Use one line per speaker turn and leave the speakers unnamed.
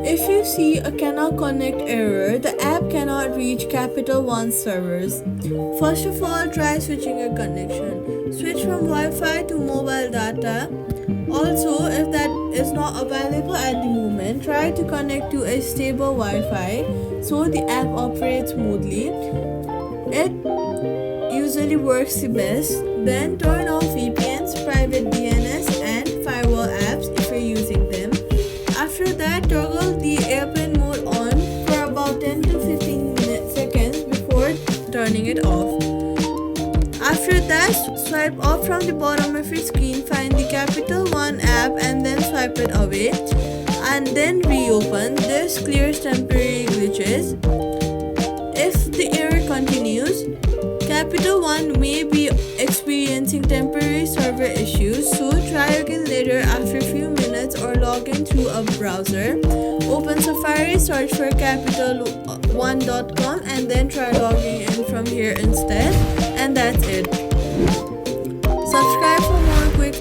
If you see a cannot connect error, the app cannot reach Capital One servers. First of all, try switching your connection. Switch from Wi-Fi to mobile data. Also, if that is not available at the moment, try to connect to a stable Wi-Fi so the app operates smoothly. It usually works the best. Then turn off VPNs, private DNS and firewall apps if you're using them. After that, toggle the airplane mode on for about 10 to 15 seconds before turning it off. After that, swipe off from the bottom of your screen, find the Capital One app and then swipe it away and then reopen. This clears temporary glitches. If the error continues, Capital One may be experiencing temporary server issues, so try again later after a few minutes or log in through a browser. Open Safari, search for capital1.com and then try logging in from here instead, and that's it.